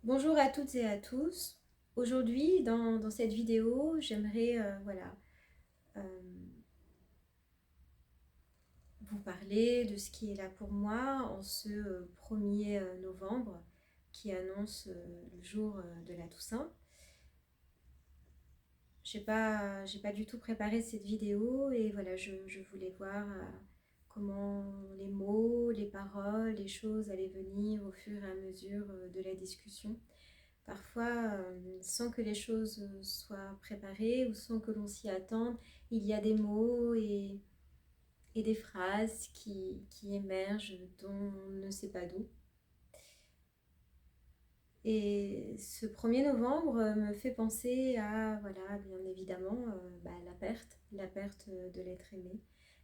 Bonjour à toutes et à tous. Aujourd'hui, dans cette vidéo, j'aimerais euh, vous parler de ce qui est là pour moi en ce 1er novembre qui annonce le jour de la Toussaint. J'ai pas du tout préparé cette vidéo et voilà, je voulais voir comment les mots, les paroles, les choses allaient venir au fur et à mesure de la discussion. Parfois, sans que les choses soient préparées ou sans que l'on s'y attende, il y a des mots et des phrases qui émergent dont on ne sait pas d'où. Et ce 1er novembre me fait penser à, voilà, bien évidemment, la perte de l'être aimé,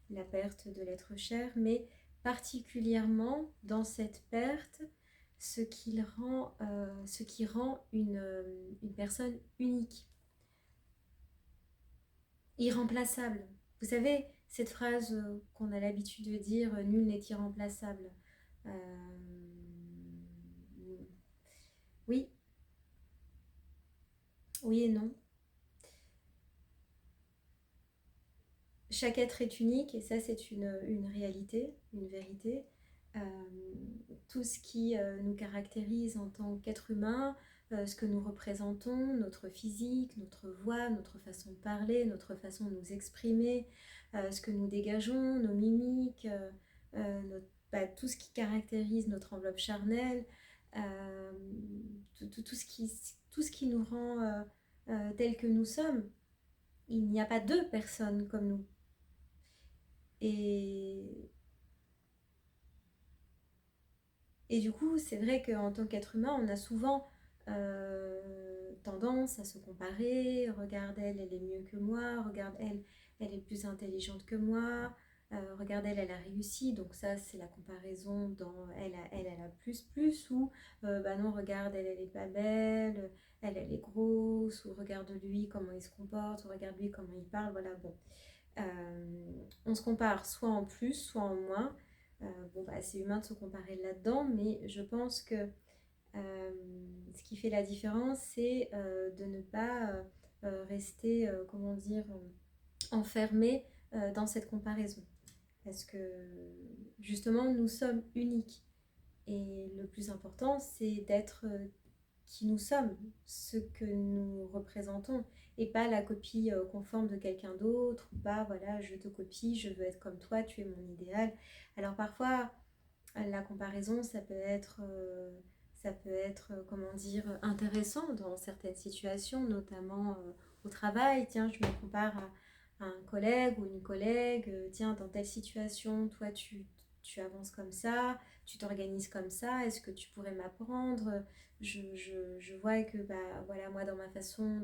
la perte de l'être cher, mais particulièrement dans cette perte, ce qui rend une personne unique, irremplaçable. Vous savez, cette phrase qu'on a l'habitude de dire, nul n'est irremplaçable. Euh, oui, oui et non. Chaque être est unique et ça c'est une réalité, une vérité. Euh, tout ce qui nous caractérise en tant qu'être humain, ce que nous représentons, notre physique, notre voix, notre façon de parler, notre façon de nous exprimer, ce que nous dégageons, nos mimiques, tout ce qui caractérise notre enveloppe charnelle, euh, tout ce qui nous rend tels que nous sommes. Il n'y a pas deux personnes comme nous. Et, et du coup, c'est vrai qu'en tant qu'être humain, on a souvent tendance à se comparer. Regarde elle, elle est mieux que moi. Regarde elle, elle est plus intelligente que moi. Regarde elle, elle a réussi. Donc ça, c'est la comparaison dans elle a plus. Ou bah non, regarde elle, elle est pas belle. Elle est grosse. Ou regarde lui comment il se comporte. Ou regarde lui comment il parle. Voilà, bon. On se compare soit en plus, soit en moins. C'est humain de se comparer là-dedans, mais je pense que ce qui fait la différence, c'est de ne pas rester, enfermé dans cette comparaison. Parce que justement, nous sommes uniques. Et le plus important, c'est d'être qui nous sommes, ce que nous représentons, et pas la copie conforme de quelqu'un d'autre, ou pas, voilà, je te copie, je veux être comme toi, tu es mon idéal. Alors parfois, la comparaison, ça peut être comment dire, intéressant dans certaines situations, notamment au travail. Tiens, je me compare à un collègue ou une collègue. Tiens, dans telle situation, toi, tu avances comme ça, tu t'organises comme ça. Est-ce que tu pourrais m'apprendre? Je vois que, bah, voilà, moi, dans ma façon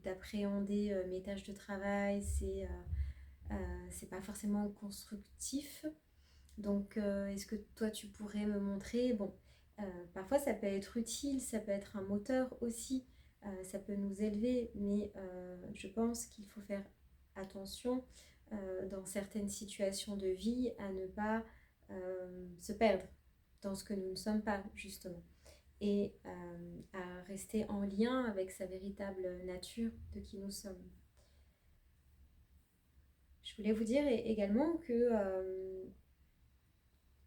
d'appréhender mes tâches de travail, c'est pas forcément constructif. Donc, est-ce que toi, tu pourrais me montrer? Bon, parfois, ça peut être utile, ça peut être un moteur aussi, ça peut nous élever, mais je pense qu'il faut faire attention dans certaines situations de vie à ne pas se perdre dans ce que nous ne sommes pas, justement, et à rester en lien avec sa véritable nature de qui nous sommes. Je voulais vous dire également que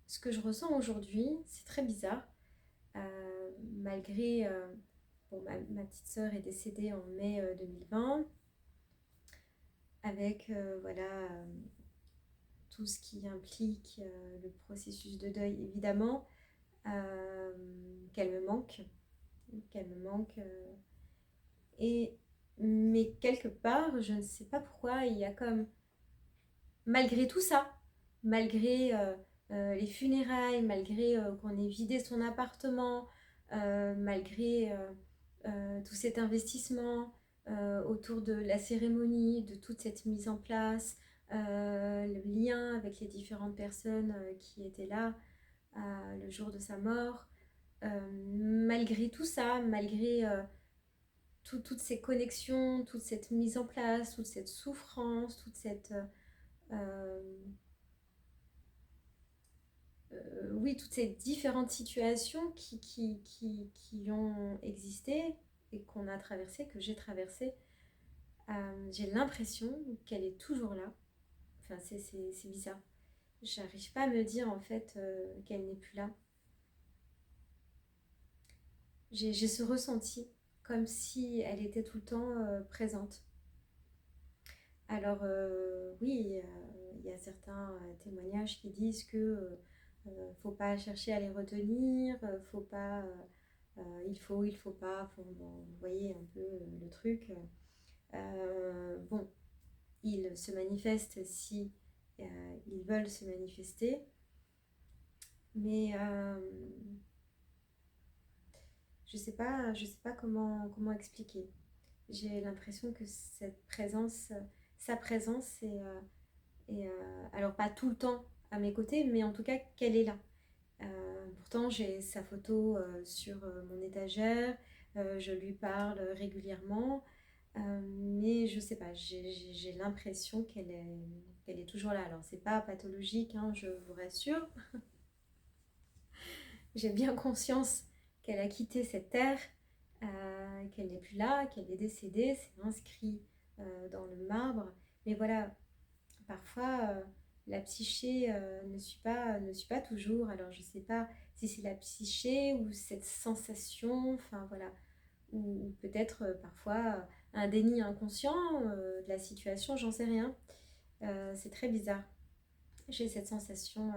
ce que je ressens aujourd'hui, c'est très bizarre. Malgré ma petite sœur est décédée en mai 2020 avec tout ce qui implique le processus de deuil, évidemment, euh, qu'elle me manque, qu'elle me manque et mais quelque part je ne sais pas pourquoi il y a comme, malgré tout ça, malgré les funérailles, malgré qu'on ait vidé son appartement, malgré tout cet investissement autour de la cérémonie, de toute cette mise en place, le lien avec les différentes personnes qui étaient là le jour de sa mort. Malgré tout ça, malgré toutes ces connexions, toute cette mise en place, toute cette souffrance, toute cette... euh, oui, toutes ces différentes situations qui ont existé et qu'on a traversées, que j'ai traversées, j'ai l'impression qu'elle est toujours là. Enfin, c'est bizarre. J'arrive pas à me dire en fait qu'elle n'est plus là. J'ai ce ressenti, comme si elle était tout le temps présente. Alors oui, il y a certains témoignages qui disent que faut pas chercher à les retenir, faut pas, il faut pas, bon, vous voyez un peu le truc. Bon, ils se manifestent si ils veulent se manifester, mais je sais pas comment expliquer. J'ai l'impression que cette présence, sa présence alors pas tout le temps à mes côtés, mais en tout cas qu'elle est là. Pourtant, j'ai sa photo sur mon étagère, je lui parle régulièrement, mais je sais pas, j'ai l'impression qu'elle est toujours là. Alors, c'est pas pathologique, hein, je vous rassure. J'ai bien conscience qu'elle a quitté cette terre, qu'elle n'est plus là, qu'elle est décédée, c'est inscrit dans le marbre. Mais voilà, parfois la psyché ne suit pas toujours. Alors je ne sais pas si c'est la psyché ou cette sensation, enfin voilà, ou peut-être parfois un déni inconscient de la situation, j'en sais rien. C'est très bizarre. J'ai cette sensation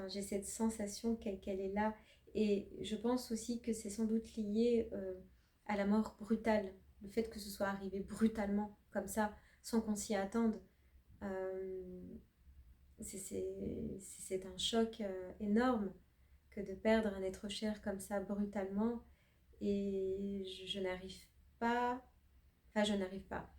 j'ai cette sensation qu'elle est là. Et je pense aussi que c'est sans doute lié à la mort brutale. Le fait que ce soit arrivé brutalement, comme ça, sans qu'on s'y attende. Euh, c'est un choc énorme que de perdre un être cher comme ça brutalement. Et je n'arrive pas... Enfin, je n'arrive pas.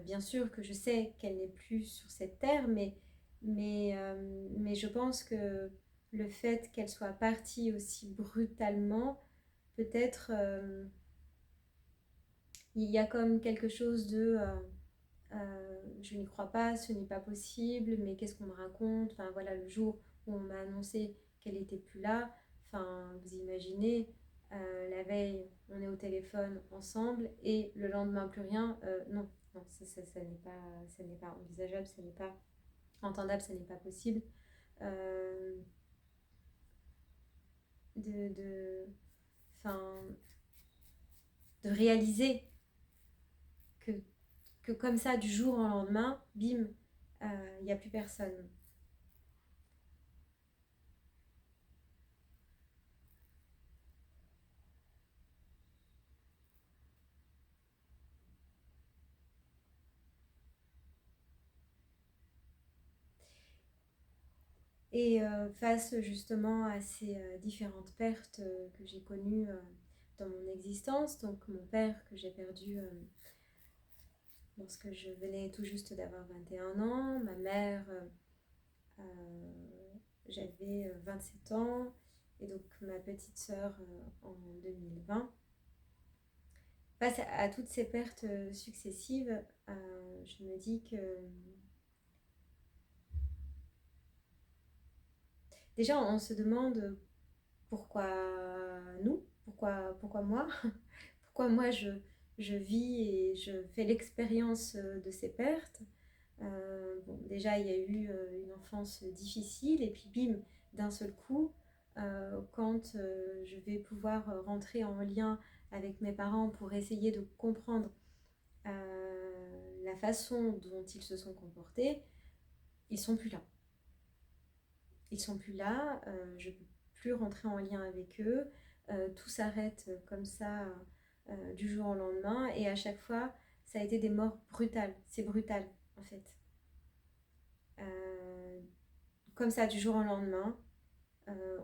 Bien sûr que je sais qu'elle n'est plus sur cette terre, mais je pense que le fait qu'elle soit partie aussi brutalement, peut-être il y a comme quelque chose de je n'y crois pas, ce n'est pas possible, mais qu'est-ce qu'on me raconte? Enfin voilà, le jour où on m'a annoncé qu'elle n'était plus là, enfin vous imaginez, la veille on est au téléphone ensemble et le lendemain plus rien, non, non, ça n'est pas envisageable, ça n'est pas entendable, ça n'est pas possible. Euh, de, enfin, de réaliser que, que comme ça, du jour au lendemain, bim, il n'y a plus personne. Et face justement à ces différentes pertes que j'ai connues dans mon existence, donc mon père que j'ai perdu lorsque je venais tout juste d'avoir 21 ans, ma mère, j'avais 27 ans, et donc ma petite sœur en 2020. Face à toutes ces pertes successives, je me dis que déjà on se demande pourquoi nous, pourquoi moi, pourquoi moi je vis et je fais l'expérience de ces pertes. Bon, déjà il y a eu une enfance difficile et puis bim, d'un seul coup, quand je vais pouvoir rentrer en lien avec mes parents pour essayer de comprendre la façon dont ils se sont comportés, ils sont plus là. Ils sont plus là, je ne peux plus rentrer en lien avec eux, tout s'arrête comme ça du jour au lendemain et à chaque fois ça a été des morts brutales, c'est brutal en fait. Euh, Comme ça du jour au lendemain,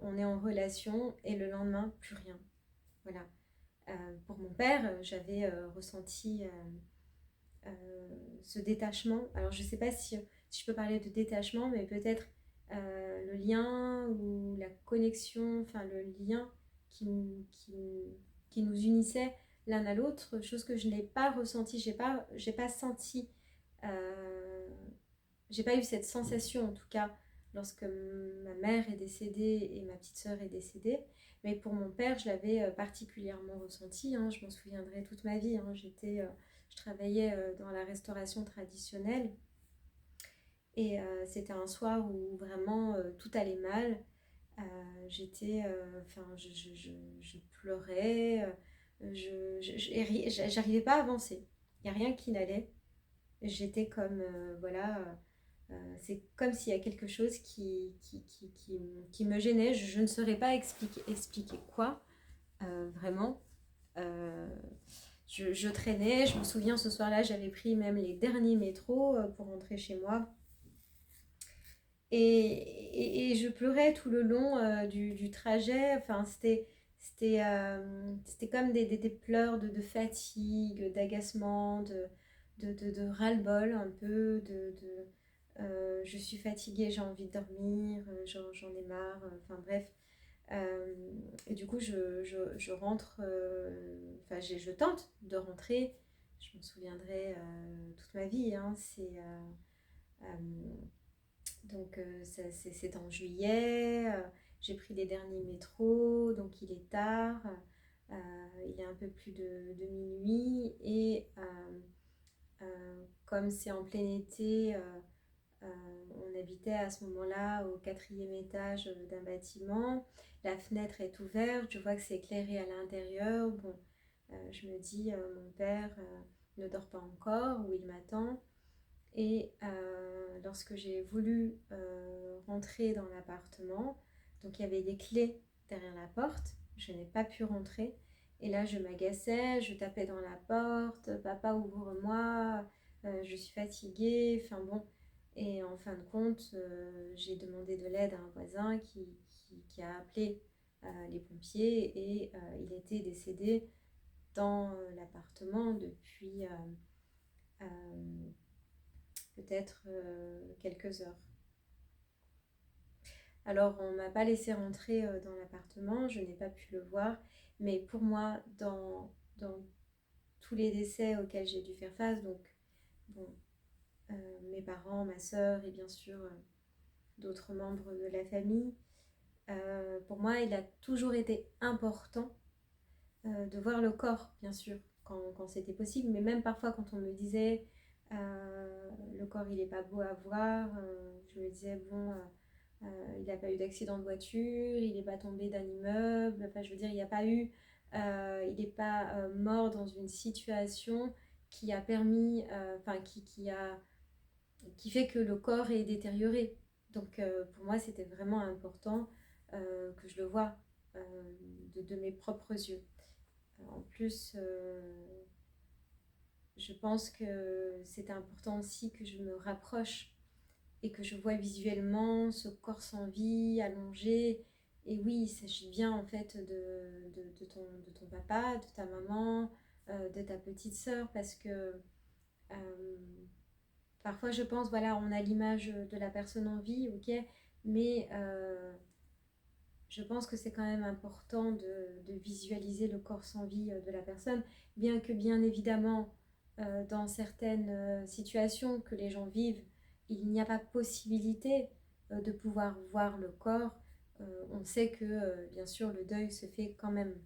on est en relation et le lendemain plus rien. Voilà. Pour mon père, j'avais ressenti ce détachement. Alors je ne sais pas si je peux parler de détachement, mais peut-être le lien ou la connexion, enfin le lien qui nous unissait l'un à l'autre, chose que je n'ai pas ressentie, j'ai pas senti, euh, j'ai pas eu cette sensation en tout cas lorsque ma mère est décédée et ma petite sœur est décédée. Mais pour mon père, je l'avais particulièrement ressenti, hein, je m'en souviendrai toute ma vie. Hein. Je travaillais dans la restauration traditionnelle et c'était un soir où vraiment tout allait mal. Enfin, je pleurais, j'arrivais pas à avancer. Il n'y a rien qui n'allait. J'étais comme, voilà, c'est comme s'il y a quelque chose qui me gênait. Je ne saurais pas expliquer quoi, vraiment. Euh, je traînais, je me souviens ce soir-là, j'avais pris même les derniers métros pour rentrer chez moi. Et je pleurais tout le long du trajet. Enfin, c'était comme des pleurs de fatigue, d'agacement, de ras-le-bol un peu, je suis fatiguée, j'ai envie de dormir, j'en ai marre, enfin bref. Euh, et du coup, je rentre, enfin, je tente de rentrer. Je m'en souviendrai toute ma vie. Hein, euh, donc c'est en juillet, j'ai pris les derniers métros, donc il est tard, il est un peu plus de minuit et comme c'est en plein été, on habitait à ce moment-là au 4e étage d'un bâtiment, la fenêtre est ouverte, je vois que c'est éclairé à l'intérieur, bon, je me dis mon père ne dort pas encore ou il m'attend. Et lorsque j'ai voulu rentrer dans l'appartement, donc il y avait des clés derrière la porte, je n'ai pas pu rentrer. Et là, je m'agaçais, je tapais dans la porte, papa ouvre-moi, je suis fatiguée, enfin bon. Et en fin de compte, j'ai demandé de l'aide à un voisin qui a appelé les pompiers et il était décédé dans l'appartement depuis euh, peut-être quelques heures. Alors, on ne m'a pas laissé rentrer dans l'appartement, je n'ai pas pu le voir, mais pour moi, dans tous les décès auxquels j'ai dû faire face, donc, bon, mes parents, ma sœur et bien sûr d'autres membres de la famille, pour moi, il a toujours été important de voir le corps, bien sûr, quand c'était possible, mais même parfois quand on me disait le corps il est pas beau à voir, je me disais bon, il n'a pas eu d'accident de voiture, il n'est pas tombé d'un immeuble, enfin je veux dire, il n'y a pas eu, il n'est pas mort dans une situation qui a permis, enfin qui fait que le corps est détérioré. Donc pour moi c'était vraiment important que je le vois de mes propres yeux. En plus, je pense que c'était important aussi que je me rapproche et que je vois visuellement ce corps sans vie, allongé. Et oui, il s'agit bien en fait de ton papa, de ta maman, de ta petite sœur, parce que euh, parfois je pense, voilà, on a l'image de la personne en vie, ok, mais je pense que c'est quand même important de visualiser le corps sans vie de la personne, bien que bien évidemment, dans certaines situations que les gens vivent, il n'y a pas possibilité de pouvoir voir le corps. On sait que, bien sûr, le deuil se fait quand même.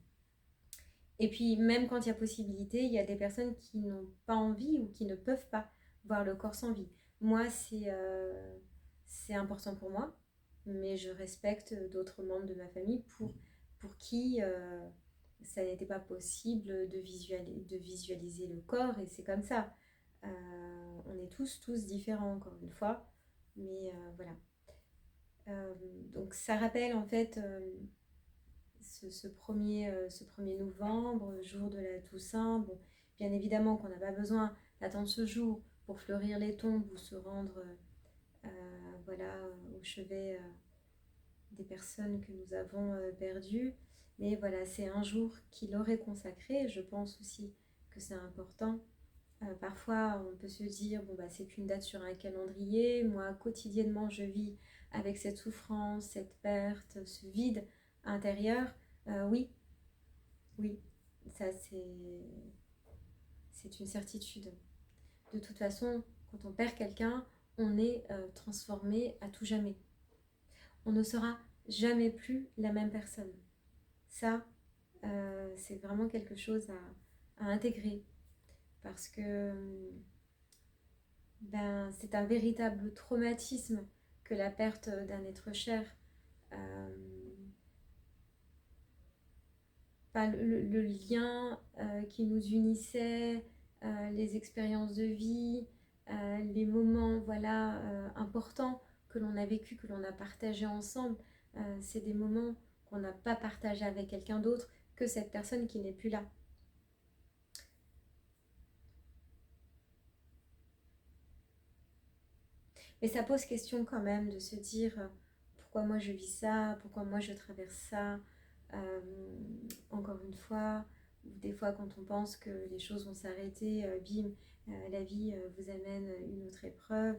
Et puis, même quand il y a possibilité, il y a des personnes qui n'ont pas envie ou qui ne peuvent pas voir le corps sans vie. Moi, c'est important pour moi, mais je respecte d'autres membres de ma famille pour qui ça n'était pas possible de visualiser le corps, et c'est comme ça. On est tous différents, encore une fois, mais voilà. Donc ça rappelle en fait ce 1er novembre, jour de la Toussaint. Bon, bien évidemment qu'on n'a pas besoin d'attendre ce jour pour fleurir les tombes ou se rendre voilà, au chevet des personnes que nous avons perdues. Mais voilà, c'est un jour qu'il aurait consacré. Je pense aussi que c'est important. Parfois, on peut se dire, bon, bah, c'est qu'une date sur un calendrier. Moi, quotidiennement, je vis avec cette souffrance, cette perte, ce vide intérieur. Oui, oui, ça c'est une certitude. De toute façon, quand on perd quelqu'un, on est transformé à tout jamais. On ne sera jamais plus la même personne. Ça, c'est vraiment quelque chose à intégrer parce que c'est un véritable traumatisme que la perte d'un être cher. Euh, le lien qui nous unissait, les expériences de vie, les moments voilà, importants que l'on a vécu, que l'on a partagé ensemble, c'est des moments qu'on n'a pas partagé avec quelqu'un d'autre que cette personne qui n'est plus là. Mais ça pose question quand même de se dire pourquoi moi je vis ça, pourquoi moi je traverse ça. Euh, Encore une fois, ou des fois quand on pense que les choses vont s'arrêter, bim, la vie vous amène une autre épreuve.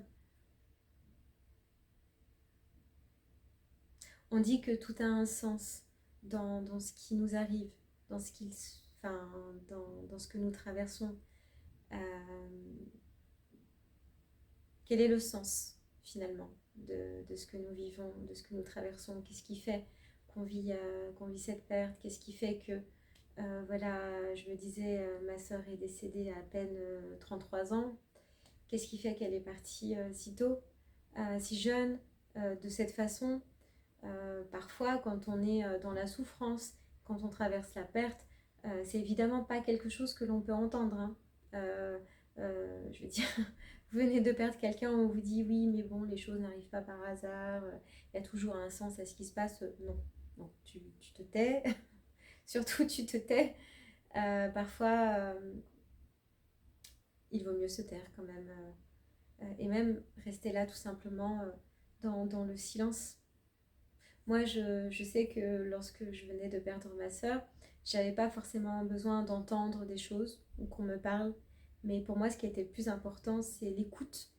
On dit que tout a un sens dans ce qui nous arrive, dans ce, enfin, dans ce que nous traversons. Euh, Quel est le sens finalement de ce que nous vivons, de ce que nous traversons? Qu'est-ce qui fait qu'on vit cette perte? Qu'est-ce qui fait que, voilà, je me disais, ma sœur est décédée à peine 33 ans. Qu'est-ce qui fait qu'elle est partie si tôt, si jeune, de cette façon? Parfois, quand on est dans la souffrance, quand on traverse la perte, c'est évidemment pas quelque chose que l'on peut entendre, hein. Je veux dire, vous venez de perdre quelqu'un, on vous dit oui, mais bon, les choses n'arrivent pas par hasard, il y a toujours un sens à ce qui se passe. Non, non, tu te tais, surtout tu te tais. Parfois, il vaut mieux se taire quand même, et même rester là tout simplement dans le silence. Moi, je sais que lorsque je venais de perdre ma sœur, j'avais pas forcément besoin d'entendre des choses ou qu'on me parle. Mais pour moi, ce qui était le plus important, c'est l'écoute.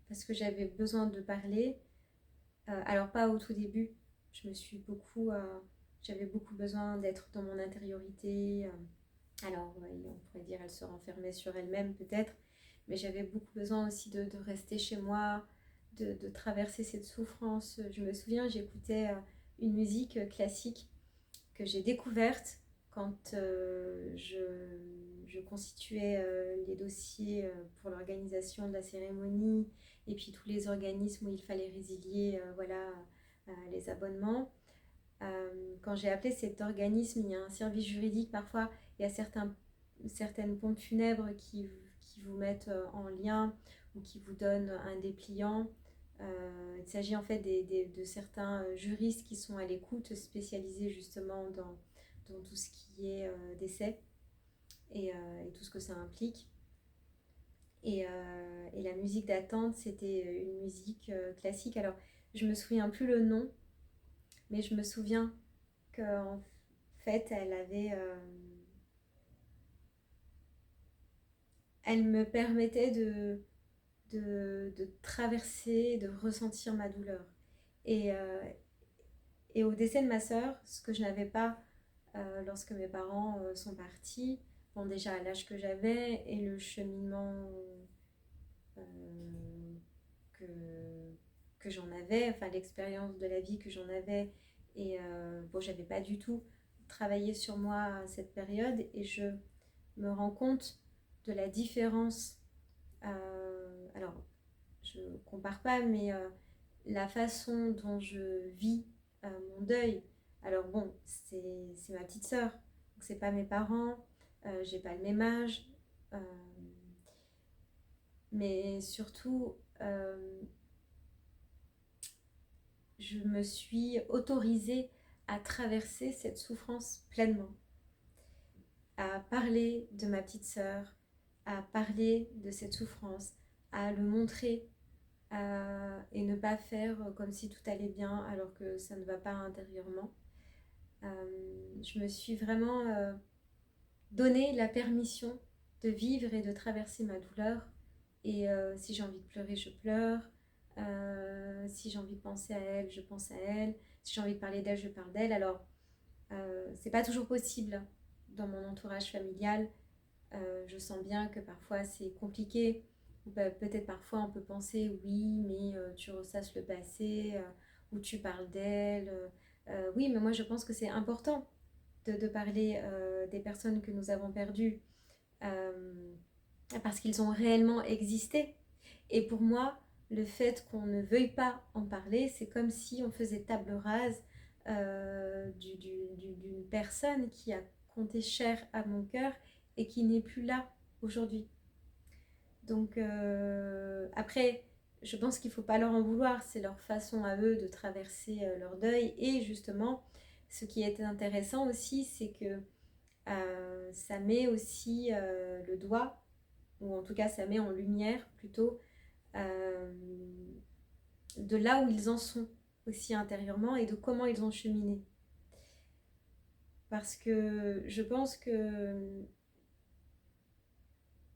Parce que j'avais besoin de parler. Alors, pas au tout début. Je me suis beaucoup. J'avais beaucoup besoin d'être dans mon intériorité. Alors, ouais, on pourrait dire elle se renfermait sur elle-même, peut-être. Mais j'avais beaucoup besoin aussi de rester chez moi, de traverser cette souffrance. Je me souviens, j'écoutais une musique classique que j'ai découverte quand je constituais les dossiers pour l'organisation de la cérémonie et puis tous les organismes où il fallait résilier voilà, les abonnements. Quand j'ai appelé cet organisme, il y a un service juridique parfois, il y a certaines pompes funèbres qui vous mettent en lien ou qui vous donnent un dépliant. Il s'agit en fait de certains juristes qui sont à l'écoute, spécialisés justement dans tout ce qui est décès et tout ce que ça implique. Et la musique d'attente, c'était une musique classique. Alors, je me souviens plus le nom, mais je me souviens qu'en fait, elle me permettait de traverser, de ressentir ma douleur. Et, euh, et au décès de ma sœur, ce que je n'avais pas lorsque mes parents sont partis, bon déjà à l'âge que j'avais et le cheminement euh, que, que j'en avais, enfin l'expérience de la vie que j'en avais, et bon j'avais pas du tout travaillé sur moi à cette période et je me rends compte de la différence. Alors je compare pas, mais la façon dont je vis mon deuil. Alors bon, c'est ma petite sœur, donc c'est pas mes parents, j'ai pas le même âge, euh, mais surtout, je me suis autorisée à traverser cette souffrance pleinement, à parler de ma petite sœur, à parler de cette souffrance, à le montrer et ne pas faire comme si tout allait bien alors que ça ne va pas intérieurement. Je me suis vraiment donné la permission de vivre et de traverser ma douleur. Et si j'ai envie de pleurer, je pleure. Si j'ai envie de penser à elle, je pense à elle. Si j'ai envie de parler d'elle, je parle d'elle. Alors, c'est pas toujours possible dans mon entourage familial. Je sens bien que parfois c'est compliqué, ou peut-être parfois on peut penser oui, mais tu ressasses le passé, ou tu parles d'elle. Oui, mais moi je pense que c'est important de parler des personnes que nous avons perdues, euh, parce qu'ils ont réellement existé. Et pour moi, le fait qu'on ne veuille pas en parler, c'est comme si on faisait table rase d'une personne qui a compté cher à mon cœur et qui n'est plus là aujourd'hui. Donc après, je pense qu'il ne faut pas leur en vouloir, c'est leur façon à eux de traverser leur deuil. Et justement, ce qui est intéressant aussi, c'est que ça met aussi le doigt, ou en tout cas ça met en lumière plutôt, euh, de là où ils en sont aussi intérieurement et de comment ils ont cheminé. Parce que je pense que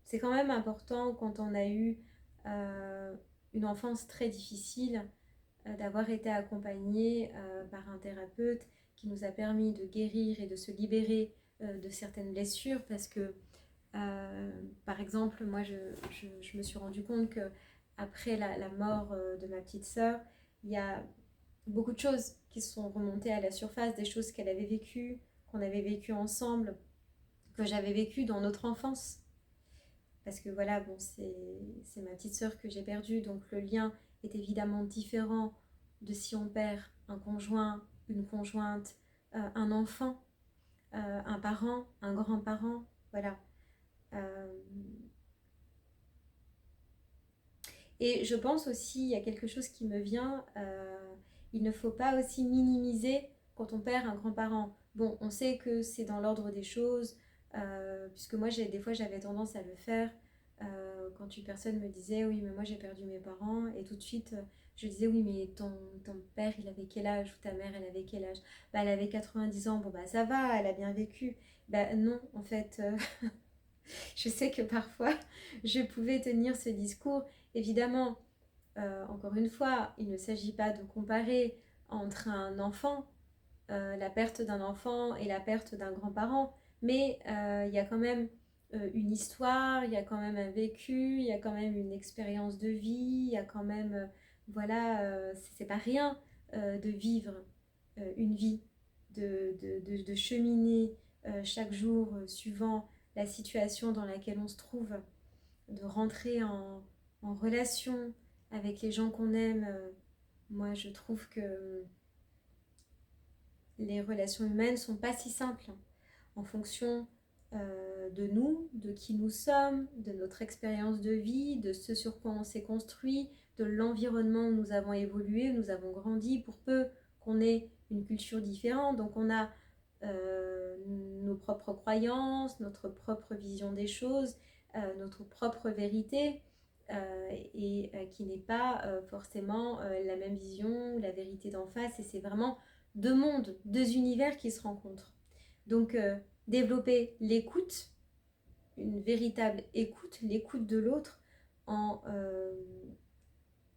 c'est quand même important quand on a eu euh, une enfance très difficile, d'avoir été accompagné par un thérapeute qui nous a permis de guérir et de se libérer de certaines blessures. Parce que, par exemple, moi, je me suis rendu compte que après la mort de ma petite sœur, il y a beaucoup de choses qui sont remontées à la surface, des choses qu'elle avait vécues, qu'on avait vécues ensemble, que j'avais vécues dans notre enfance. Parce que voilà, bon, c'est ma petite sœur que j'ai perdue, donc le lien est évidemment différent de si on perd un conjoint, une conjointe, un enfant, un parent, un grand-parent, voilà. Euh, et je pense aussi, il y a quelque chose qui me vient, il ne faut pas aussi minimiser quand on perd un grand-parent. Bon, on sait que c'est dans l'ordre des choses, puisque moi, des fois, j'avais tendance à le faire. Quand une personne me disait, oui, mais moi, j'ai perdu mes parents, et tout de suite, je disais, oui, mais ton père, il avait quel âge, ou ta mère, elle avait quel âge? Bah, elle avait 90 ans, bon, bah, ça va, elle a bien vécu. Bah, non, en fait, je sais que parfois, je pouvais tenir ce discours. Évidemment, encore une fois, il ne s'agit pas de comparer entre un enfant, la perte d'un enfant et la perte d'un grand-parent, mais il y a quand même une histoire, il y a quand même un vécu, il y a quand même une expérience de vie, il y a quand même, voilà, c'est pas rien de vivre une vie, de cheminer chaque jour suivant la situation dans laquelle on se trouve, de rentrer en relation avec les gens qu'on aime. Moi, je trouve que les relations humaines sont pas si simples, hein, en fonction de nous, de qui nous sommes, de notre expérience de vie, de ce sur quoi on s'est construit, de l'environnement où nous avons évolué, où nous avons grandi, pour peu qu'on ait une culture différente. Donc on a nos propres croyances, notre propre vision des choses, notre propre vérité, et qui n'est pas forcément la même vision, la vérité d'en face. Et c'est vraiment deux mondes, deux univers qui se rencontrent. Donc développer l'écoute, une véritable écoute, l'écoute de l'autre, en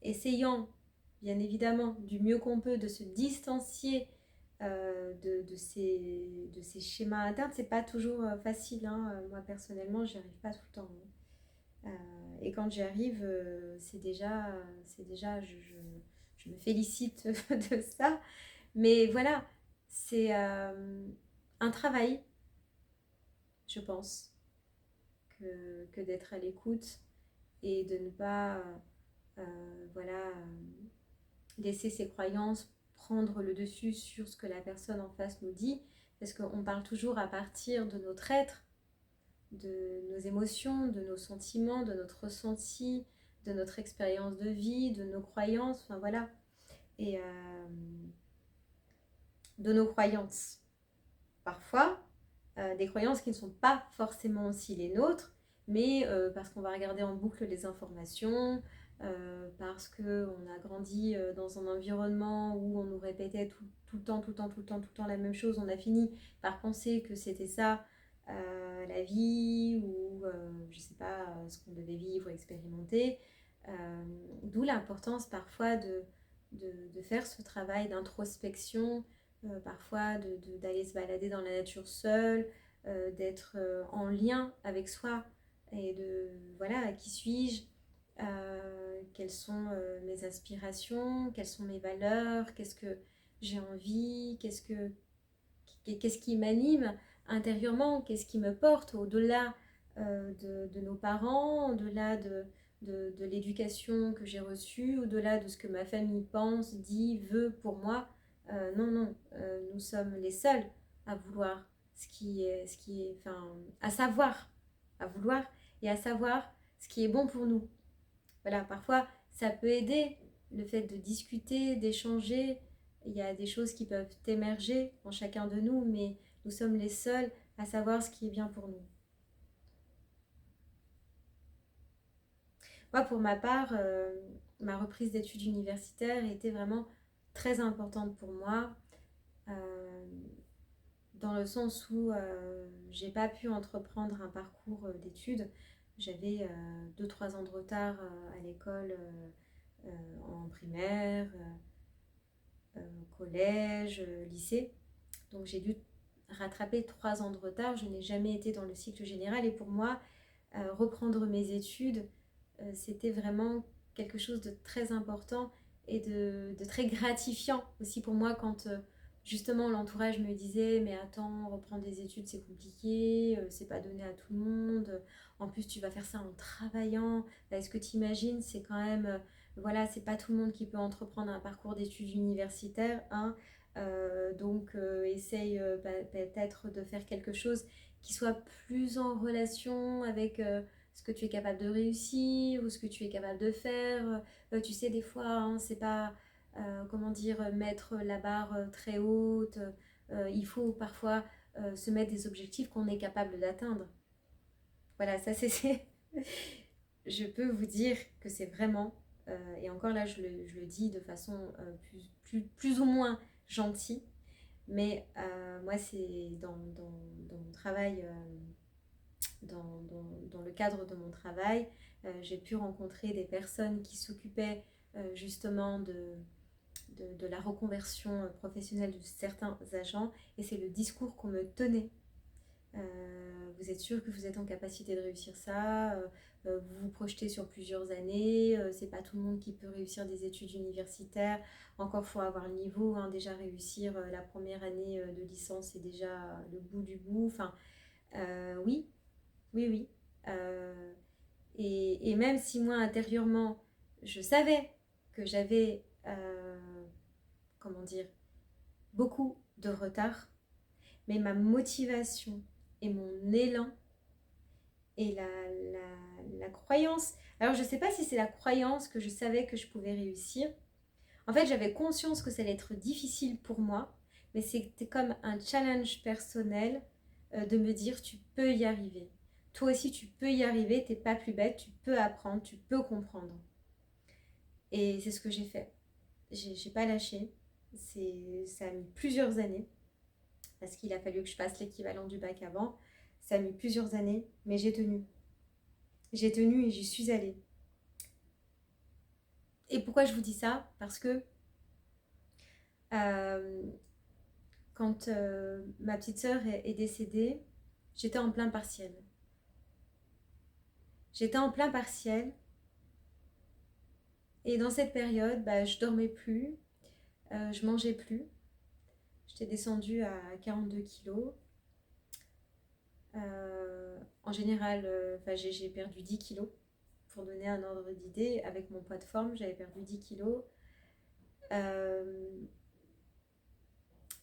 essayant bien évidemment du mieux qu'on peut de se distancier de ces schémas internes. C'est pas toujours facile, hein. Moi personnellement j'y arrive pas tout le temps, hein. Et quand j'y arrive, c'est déjà je me félicite de ça. Mais voilà, c'est un travail, je pense, que d'être à l'écoute et de ne pas voilà, laisser ses croyances prendre le dessus sur ce que la personne en face nous dit, parce qu'on parle toujours à partir de notre être, de nos émotions, de nos sentiments, de notre ressenti, de notre expérience de vie, de nos croyances, enfin voilà, et de nos croyances. Parfois, des croyances qui ne sont pas forcément aussi les nôtres, mais parce qu'on va regarder en boucle les informations, parce qu'on a grandi dans un environnement où on nous répétait tout le temps, tout le temps, tout le temps, tout le temps la même chose, on a fini par penser que c'était ça la vie, ou je sais pas, ce qu'on devait vivre, expérimenter. D'où l'importance parfois de faire ce travail d'introspection, parfois d'aller se balader dans la nature seule, d'être en lien avec soi et de, voilà, qui suis-je, quelles sont mes aspirations, quelles sont mes valeurs, qu'est-ce que j'ai envie, qu'est-ce qui m'anime intérieurement, qu'est-ce qui me porte au-delà de nos parents, au-delà de l'éducation que j'ai reçue, au-delà de ce que ma famille pense, dit, veut pour moi. Non, non, nous sommes les seuls à vouloir enfin, à vouloir et à savoir ce qui est bon pour nous. Voilà, parfois, ça peut aider le fait de discuter, d'échanger. Il y a des choses qui peuvent émerger en chacun de nous, mais nous sommes les seuls à savoir ce qui est bien pour nous. Moi, pour ma part, ma reprise d'études universitaires était vraiment très importante pour moi, euh, dans le sens où j'ai pas pu entreprendre un parcours d'études. J'avais 2-3 ans de retard à l'école en primaire, collège, lycée. Donc j'ai dû rattraper 3 ans de retard. Je n'ai jamais été dans le cycle général et pour moi, reprendre mes études, c'était vraiment quelque chose de très important et de très gratifiant aussi pour moi quand justement l'entourage me disait mais attends, reprendre des études c'est compliqué, c'est pas donné à tout le monde, en plus tu vas faire ça en travaillant, est-ce que tu imagines, c'est quand même voilà, c'est pas tout le monde qui peut entreprendre un parcours d'études universitaires, hein. Donc essaye peut-être de faire quelque chose qui soit plus en relation avec ce que tu es capable de réussir ou ce que tu es capable de faire. Tu sais, des fois, hein, c'est pas, comment dire, mettre la barre très haute. Il faut parfois se mettre des objectifs qu'on est capable d'atteindre. Voilà, ça c'est... Je peux vous dire que c'est vraiment, et encore là je le dis de façon plus ou moins gentille, mais moi c'est dans mon travail, dans le cadre de mon travail, j'ai pu rencontrer des personnes qui s'occupaient justement de la reconversion professionnelle de certains agents, et c'est le discours qu'on me tenait. Vous êtes sûr que vous êtes en capacité de réussir ça, vous vous projetez sur plusieurs années, c'est pas tout le monde qui peut réussir des études universitaires, encore faut avoir le niveau, hein, déjà réussir la première année de licence c'est déjà le bout du bout, enfin oui, oui, oui. Et même si moi intérieurement je savais que j'avais comment dire, beaucoup de retard, mais ma motivation et mon élan et la croyance. Alors je ne sais pas si c'est la croyance que je savais que je pouvais réussir. En fait, j'avais conscience que ça allait être difficile pour moi, mais c'était comme un challenge personnel de me dire tu peux y arriver. Toi aussi, tu peux y arriver, t'es pas plus bête, tu peux apprendre, tu peux comprendre. Et c'est ce que j'ai fait. J'ai pas lâché. Ça a mis plusieurs années, parce qu'il a fallu que je passe l'équivalent du bac avant. Ça a mis plusieurs années, mais j'ai tenu. J'ai tenu et j'y suis allée. Et pourquoi je vous dis ça? Parce que euh, quand ma petite sœur est décédée, j'étais en plein partiel. J'étais en plein partiel et dans cette période, bah, je dormais plus, je mangeais plus. J'étais descendue à 42 kilos. En général, j'ai perdu 10 kilos. Pour donner un ordre d'idée, avec mon poids de forme, j'avais perdu 10 kilos.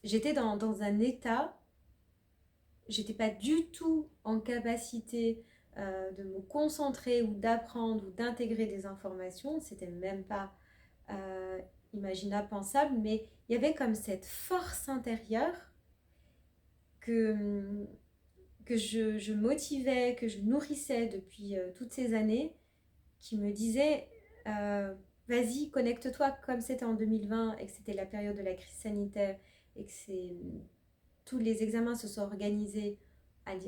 J'étais dans un état, j'étais pas du tout en capacité de me concentrer ou d'apprendre ou d'intégrer des informations, c'était même pas imaginable, pensable, mais il y avait comme cette force intérieure que, que je motivais, que je nourrissais depuis toutes ces années, qui me disait vas-y, connecte-toi, comme c'était en 2020 et que c'était la période de la crise sanitaire et que tous les examens se sont organisés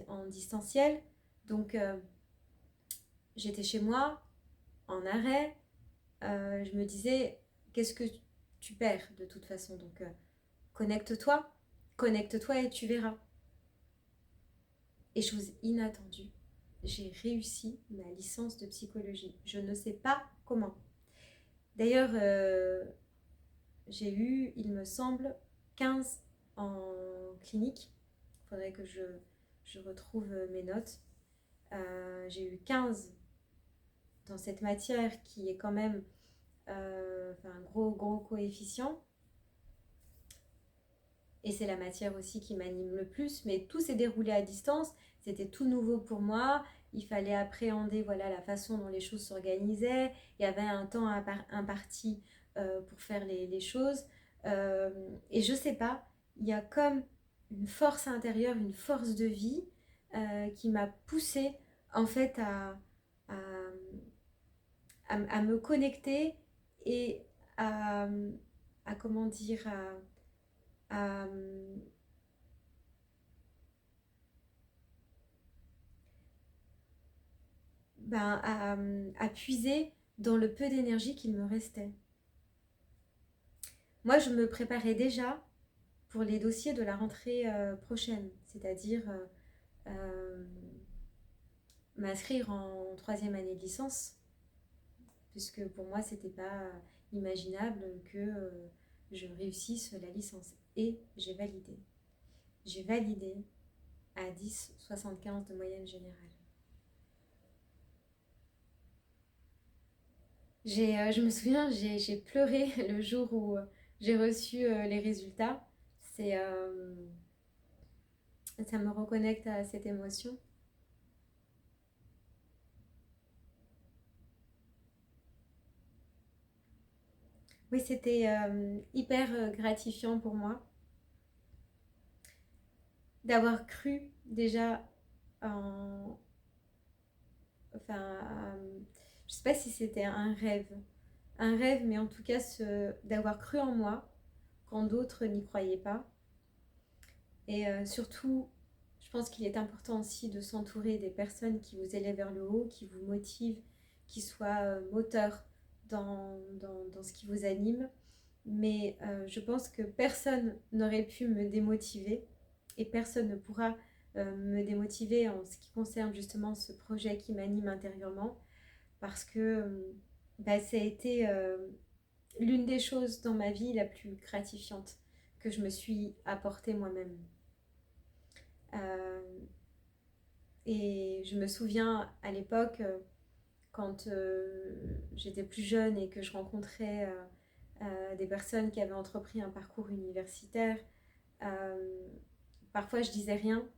en distanciel. Donc j'étais chez moi, en arrêt. Je me disais, qu'est-ce que tu perds de toute façon? Donc connecte-toi et tu verras. Et chose inattendue, j'ai réussi ma licence de psychologie. Je ne sais pas comment. D'ailleurs, j'ai eu, il me semble, 15 en clinique. Il faudrait que je retrouve mes notes. J'ai eu 15 dans cette matière qui est quand même un gros coefficient. Et c'est la matière aussi qui m'anime le plus. Mais tout s'est déroulé à distance. C'était tout nouveau pour moi. Il fallait appréhender voilà, la façon dont les choses s'organisaient. Il y avait un temps imparti pour faire les choses. Et je sais pas, il y a comme une force intérieure, une force de vie qui m'a poussée en fait à, à me connecter et à, comment dire, à, à puiser dans le peu d'énergie qu'il me restait. Moi, je me préparais déjà pour les dossiers de la rentrée prochaine, c'est-à-dire euh, m'inscrire en troisième année de licence, puisque pour moi, c'était pas imaginable que je réussisse la licence. Et j'ai validé. J'ai validé à 10,75 de moyenne générale. Je me souviens, j'ai pleuré le jour où j'ai reçu les résultats. C'est, ça me reconnecte à cette émotion. Oui, c'était hyper gratifiant pour moi d'avoir cru déjà en... Enfin, je sais pas si c'était un rêve, mais en tout cas d'avoir cru en moi quand d'autres n'y croyaient pas. Et surtout, je pense qu'il est important aussi de s'entourer des personnes qui vous élèvent vers le haut, qui vous motivent, qui soient moteurs dans ce qui vous anime. Mais je pense que personne n'aurait pu me démotiver et personne ne pourra me démotiver en ce qui concerne justement ce projet qui m'anime intérieurement parce que ça a été l'une des choses dans ma vie la plus gratifiante que je me suis apportée moi-même. Euh, et je me souviens à l'époque, quand j'étais plus jeune et que je rencontrais des personnes qui avaient entrepris un parcours universitaire, euh, parfois je disais rien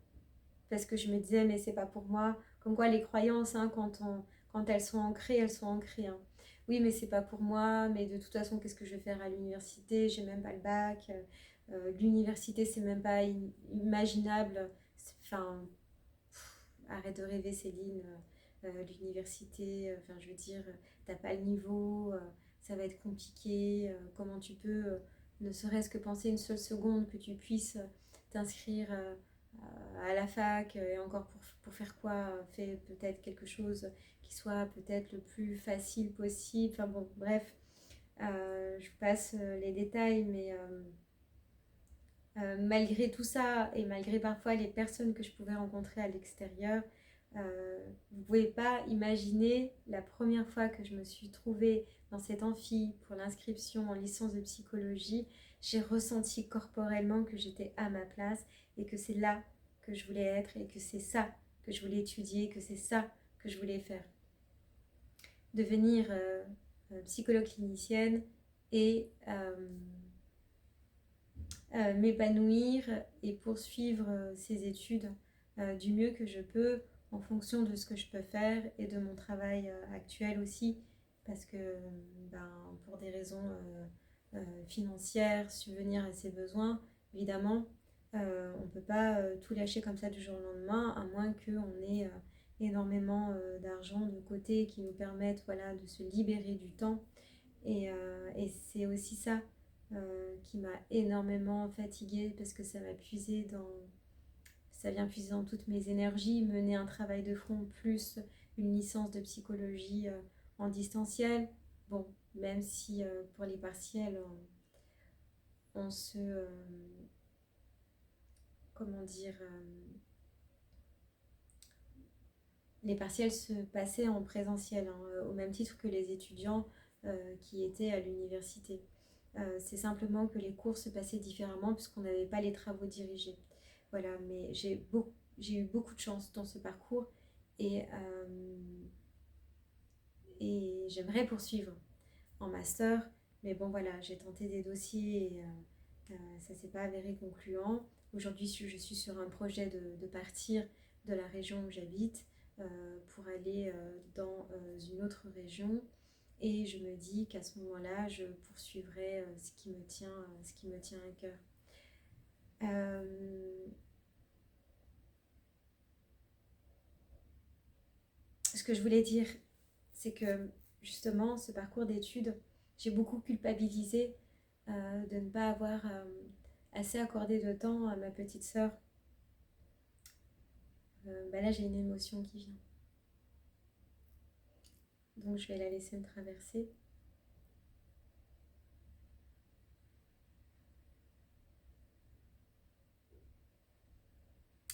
parce que je me disais mais c'est pas pour moi. Comme quoi les croyances, hein, quand elles sont ancrées. Hein. Oui mais c'est pas pour moi, mais de toute façon qu'est-ce que je vais faire à l'université? J'ai même pas le bac. L'université c'est même pas imaginable. Enfin, arrête de rêver Céline. L'université, enfin je veux dire, t'as pas le niveau, ça va être compliqué. Comment tu peux, ne serait-ce que penser une seule seconde que tu puisses t'inscrire à la fac et encore pour faire quoi? Fais peut-être quelque chose qui soit peut-être le plus facile possible. Enfin bon, bref, je passe les détails, mais malgré tout ça et malgré parfois les personnes que je pouvais rencontrer à l'extérieur, vous ne pouvez pas imaginer la première fois que je me suis trouvée dans cet amphi pour l'inscription en licence de psychologie, j'ai ressenti corporellement que j'étais à ma place et que c'est là que je voulais être et que c'est ça que je voulais étudier, que c'est ça que je voulais faire. Devenir psychologue clinicienne et m'épanouir et poursuivre ces études du mieux que je peux en fonction de ce que je peux faire et de mon travail actuel aussi parce que pour des raisons financières, subvenir à ses besoins, évidemment, on ne peut pas tout lâcher comme ça du jour au lendemain, à moins qu'on ait énormément d'argent de côté qui nous permettent voilà, de se libérer du temps. Et c'est aussi ça qui m'a énormément fatiguée parce que ça vient puiser dans toutes mes énergies, mener un travail de front plus une licence de psychologie en distanciel. Bon, même si pour les partiels, on se... comment dire... les partiels se passaient en présentiel, hein, au même titre que les étudiants qui étaient à l'université. C'est simplement que les cours se passaient différemment puisqu'on n'avait pas les travaux dirigés. Voilà, mais j'ai eu beaucoup de chance dans ce parcours et, et j'aimerais poursuivre en master. Mais bon, voilà, j'ai tenté des dossiers et ça ne s'est pas avéré concluant. Aujourd'hui, je suis sur un projet de partir de la région où j'habite pour aller dans une autre région. Et je me dis qu'à ce moment-là, je poursuivrai ce qui me tient à cœur. Ce que je voulais dire, c'est que justement, ce parcours d'études, j'ai beaucoup culpabilisé de ne pas avoir assez accordé de temps à ma petite sœur. Là, j'ai une émotion qui vient. Donc, je vais la laisser me traverser.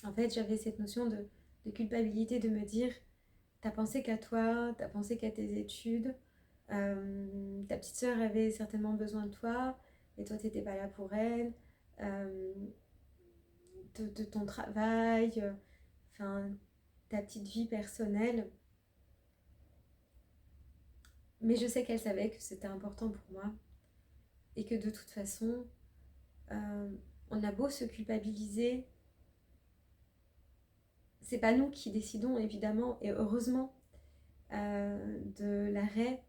En fait, j'avais cette notion de culpabilité de me dire, t'as pensé qu'à toi, t'as pensé qu'à tes études, ta petite sœur avait certainement besoin de toi, et toi, t'étais pas là pour elle, de ton travail, enfin, ta petite vie personnelle. Mais je sais qu'elle savait que c'était important pour moi, et que de toute façon, on a beau se culpabiliser, c'est pas nous qui décidons évidemment et heureusement de l'arrêt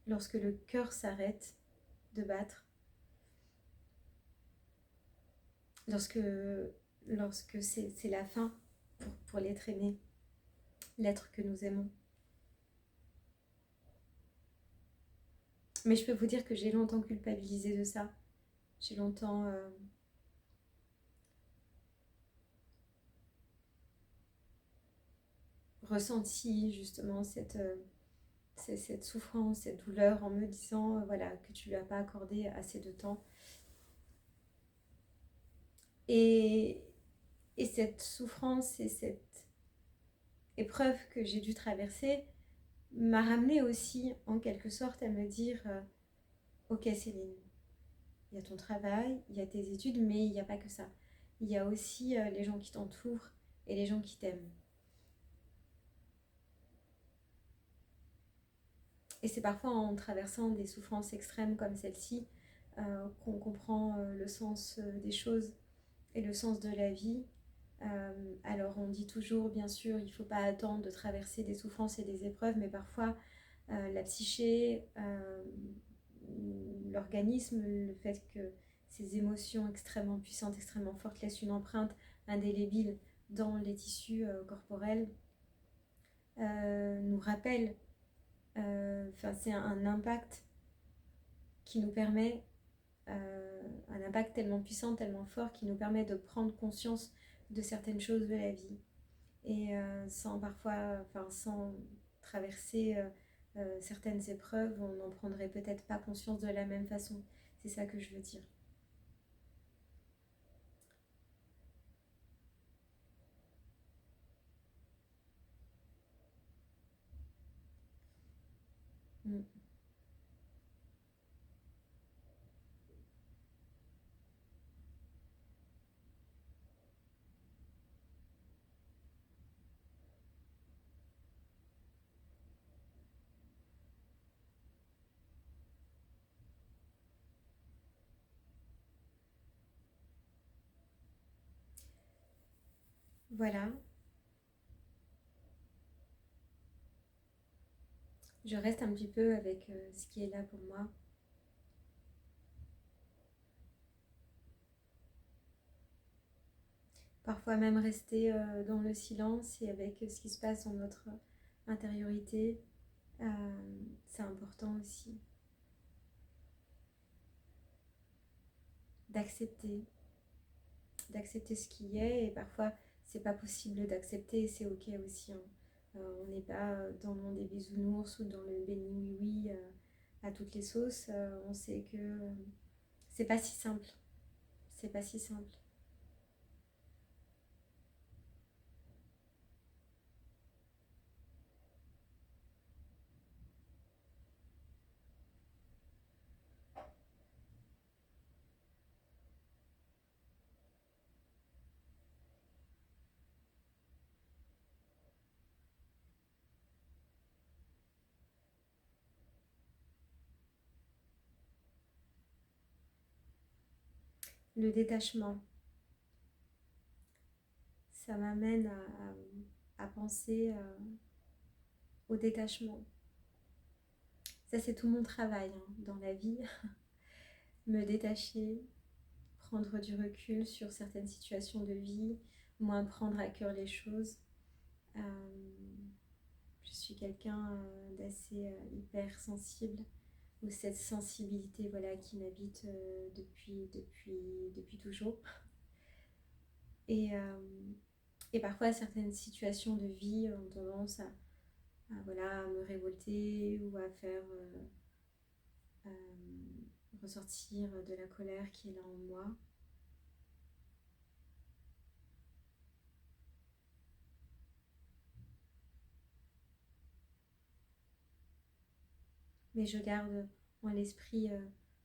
lorsque le cœur s'arrête de battre, lorsque c'est la fin pour l'être aimé, l'être que nous aimons. Mais je peux vous dire que j'ai longtemps culpabilisé de ça. J'ai longtemps ressenti justement cette souffrance, cette douleur en me disant voilà, que tu lui as pas accordé assez de temps. Et cette souffrance et cette épreuve que j'ai dû traverser m'a ramenée aussi en quelque sorte à me dire ok Céline, il y a ton travail, il y a tes études, mais il n'y a pas que ça. Il y a aussi les gens qui t'entourent et les gens qui t'aiment. Et c'est parfois en traversant des souffrances extrêmes comme celle-ci qu'on comprend le sens des choses et le sens de la vie. Alors on dit toujours, bien sûr, il ne faut pas attendre de traverser des souffrances et des épreuves, mais parfois la psyché, l'organisme, le fait que ces émotions extrêmement puissantes, extrêmement fortes laissent une empreinte indélébile dans les tissus corporels, nous rappelle, c'est un impact qui nous permet, un impact tellement puissant, tellement fort, qui nous permet de prendre conscience de certaines choses de la vie. Et sans traverser certaines épreuves, on n'en prendrait peut-être pas conscience de la même façon. C'est ça que je veux dire. Mm. Voilà, je reste un petit peu avec ce qui est là pour moi. Parfois même rester dans le silence et avec ce qui se passe dans notre intériorité, c'est important aussi. D'accepter, d'accepter ce qui est, et parfois c'est pas possible d'accepter et c'est ok aussi, hein. On n'est pas dans le monde des bisounours ou dans le béni oui oui à toutes les sauces. On sait que c'est pas si simple, c'est pas si simple. le détachement. Ça m'amène à penser au détachement. Ça, c'est tout mon travail hein, dans la vie. Me détacher, prendre du recul sur certaines situations de vie, moins prendre à cœur les choses. Je suis quelqu'un d'assez hypersensible, ou cette sensibilité voilà, qui m'habite depuis toujours. Et, et parfois, certaines situations de vie ont tendance voilà, à me révolter ou à faire ressortir de la colère qui est là en moi. Mais je garde en l'esprit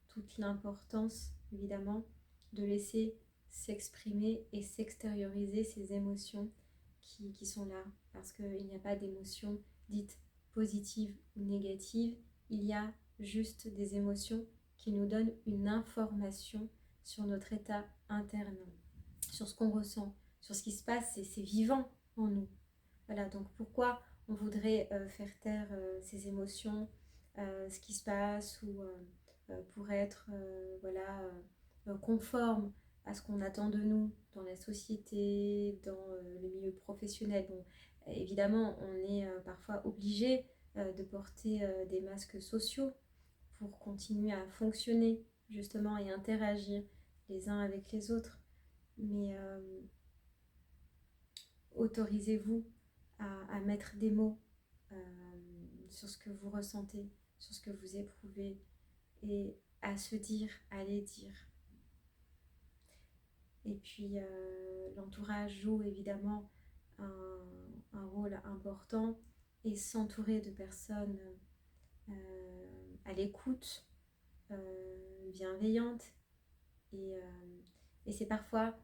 toute l'importance, évidemment, de laisser s'exprimer et s'extérioriser ces émotions qui sont là. Parce qu'il n'y a pas d'émotions dites positives ou négatives. Il y a juste des émotions qui nous donnent une information sur notre état interne, sur ce qu'on ressent, sur ce qui se passe, et c'est vivant en nous. Voilà, donc pourquoi on voudrait faire taire ces émotions, ce qui se passe, ou pour être voilà, conforme à ce qu'on attend de nous dans la société, dans le milieu professionnel. Bon, évidemment, on est parfois obligé de porter des masques sociaux pour continuer à fonctionner justement et interagir les uns avec les autres. Mais autorisez-vous à mettre des mots sur ce que vous ressentez, sur ce que vous éprouvez, et à se dire, à les dire. Et puis l'entourage joue évidemment un rôle important, et s'entourer de personnes à l'écoute, bienveillantes, et c'est parfois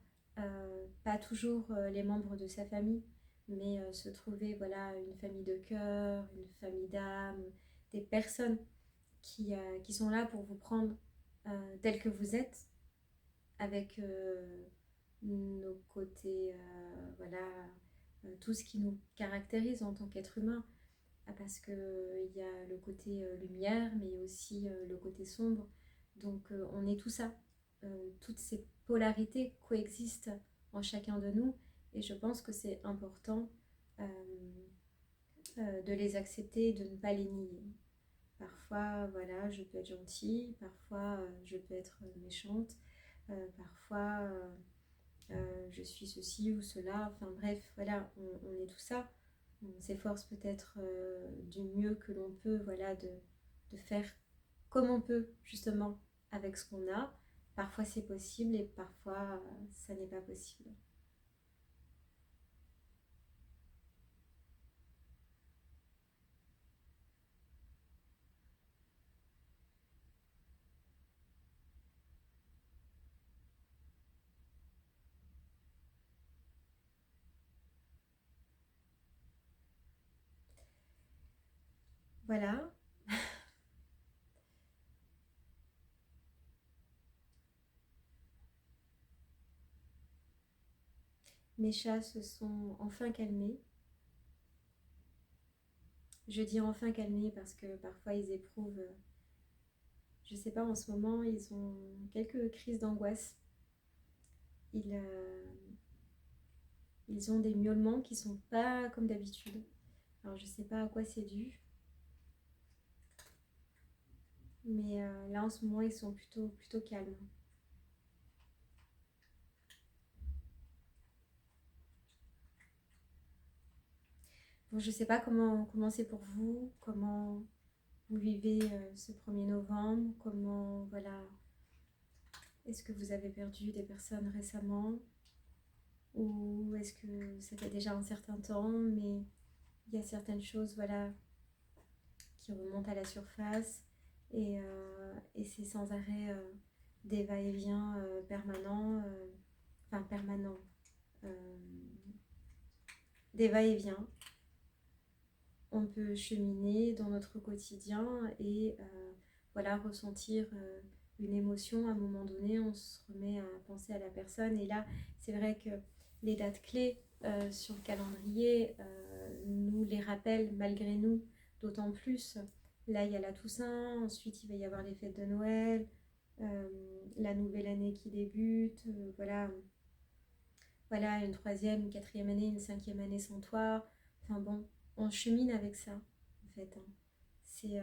pas toujours les membres de sa famille, mais se trouver voilà, une famille de cœur, une famille d'âme, des personnes qui sont là pour vous prendre tel que vous êtes, avec nos côtés, voilà, tout ce qui nous caractérise en tant qu'être humain. Parce qu'il y a le côté lumière, mais aussi le côté sombre. Donc on est tout ça. Toutes ces polarités coexistent en chacun de nous, et je pense que c'est important de les accepter et de ne pas les nier. Parfois, voilà, je peux être gentille, parfois je peux être méchante, parfois je suis ceci ou cela. Enfin bref, voilà, on est tout ça. On s'efforce peut-être du mieux que l'on peut, voilà, de faire comme on peut, justement, avec ce qu'on a. Parfois c'est possible et parfois ça n'est pas possible. Voilà, mes chats se sont enfin calmés. Je dis enfin calmés parce que parfois ils éprouvent, je sais pas, en ce moment, ils ont quelques crises d'angoisse. Ils, ils ont des miaulements qui sont pas comme d'habitude. Alors je sais pas à quoi c'est dû, mais là en ce moment ils sont plutôt calmes. Bon, je sais pas comment c'est pour vous, comment vous vivez ce 1er novembre, comment, voilà, est-ce que vous avez perdu des personnes récemment, ou est-ce que ça fait déjà un certain temps, mais il y a certaines choses, voilà, qui remontent à la surface, et c'est sans arrêt des va-et-vient permanents, enfin permanents, euh, des va-et-vient. On peut cheminer dans notre quotidien et voilà, ressentir une émotion, à un moment donné, on se remet à penser à la personne. Et là, c'est vrai que les dates clés sur le calendrier nous les rappellent malgré nous, d'autant plus. Là, il y a la Toussaint, ensuite il va y avoir les fêtes de Noël, la nouvelle année qui débute, voilà, une troisième, une quatrième année, une cinquième année sans toi. Enfin bon, on chemine avec ça, en fait. Hein. C'est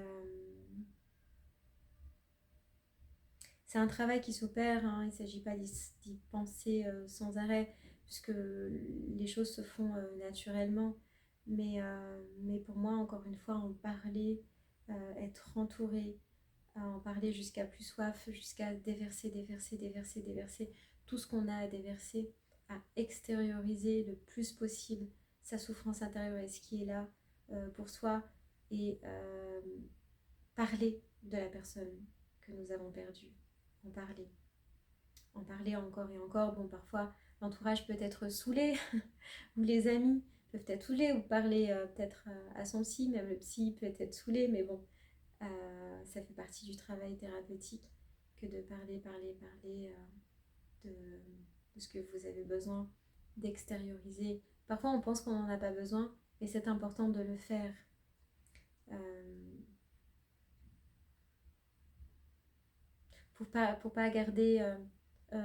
c'est un travail qui s'opère, hein. Il ne s'agit pas d'y penser sans arrêt, puisque les choses se font naturellement. Mais pour moi, encore une fois, en parler, être entouré, en parler jusqu'à plus soif, jusqu'à déverser, déverser, déverser, déverser tout ce qu'on a à déverser, à extérioriser le plus possible sa souffrance intérieure et ce qui est là pour soi, et parler de la personne que nous avons perdue, en parler. En parler encore et encore. Bon, parfois, l'entourage peut être saoulé, ou les amis peuvent être saoulés, ou parler peut-être à son psy, même le psy peut être saoulé, mais bon, ça fait partie du travail thérapeutique que de parler, parler, parler de ce que vous avez besoin, d'extérioriser. Parfois, on pense qu'on n'en a pas besoin, mais c'est important de le faire. Pour pas garder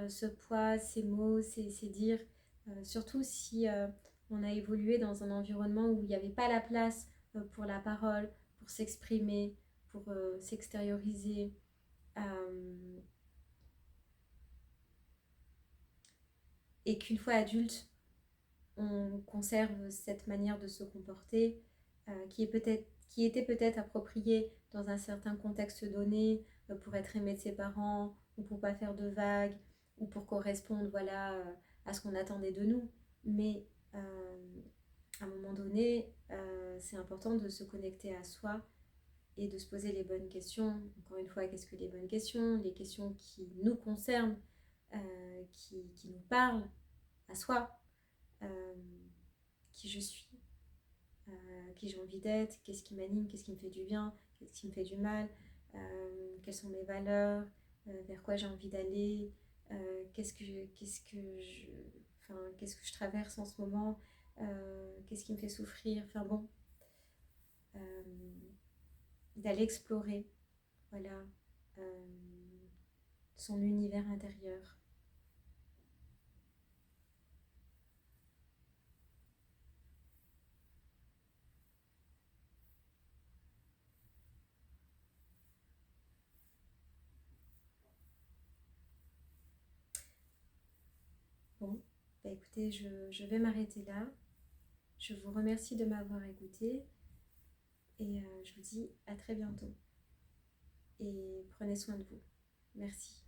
ce poids, ces mots, ces dires, surtout si on a évolué dans un environnement où il n'y avait pas la place pour la parole, pour s'exprimer, pour s'extérioriser. Et qu'une fois adulte, on conserve cette manière de se comporter qui était peut-être appropriée dans un certain contexte donné, pour être aimé de ses parents, ou pour pas faire de vagues, ou pour correspondre à ce qu'on attendait de nous. Mais à un moment donné, c'est important de se connecter à soi et de se poser les bonnes questions. Encore une fois, qu'est-ce que les bonnes questions? Les questions qui nous concernent, qui nous parlent à soi. Qui je suis, qui j'ai envie d'être, qu'est-ce qui m'anime, qu'est-ce qui me fait du bien, qu'est-ce qui me fait du mal, quelles sont mes valeurs, vers quoi j'ai envie d'aller, qu'est-ce que je traverse en ce moment, qu'est-ce qui me fait souffrir, enfin bon, d'aller explorer, voilà, euh, son univers intérieur. Bon, bah écoutez, je vais m'arrêter là. Je vous remercie de m'avoir écouté et je vous dis à très bientôt. Et prenez soin de vous. Merci.